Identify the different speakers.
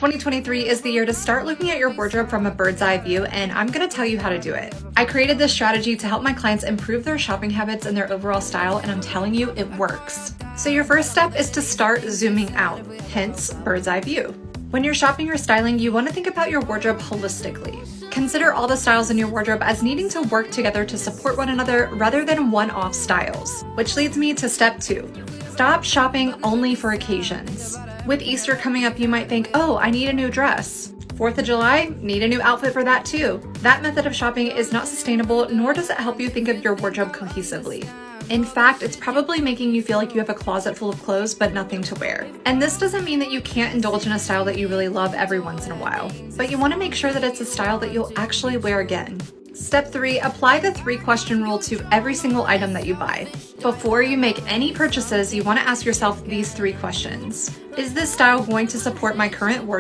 Speaker 1: 2023 is the year to start looking at your wardrobe from a bird's eye view, and I'm going to tell you how to do it. I created this strategy to help my clients improve their shopping habits and their overall style, and I'm telling you, it works. So your first step is to start zooming out, hence bird's eye view. When you're shopping or styling, you want to think about your wardrobe holistically. Consider all the styles in your wardrobe as needing to work together to support one another rather than one-off styles. Which leads me to step 2. Stop shopping only for occasions. With Easter coming up, you might think, oh, I need a new dress. 4th of July, need a new outfit for that too. That method of shopping is not sustainable, nor does it help you think of your wardrobe cohesively. In fact, it's probably making you feel like you have a closet full of clothes but nothing to wear. And this doesn't mean that you can't indulge in a style that you really love every once in a while, but you want to make sure that it's a style that you'll actually wear again. Step 3, apply the 3-question rule to every single item that you buy. Before you make any purchases, you want to ask yourself these 3 questions. Is this style going to support my current wardrobe?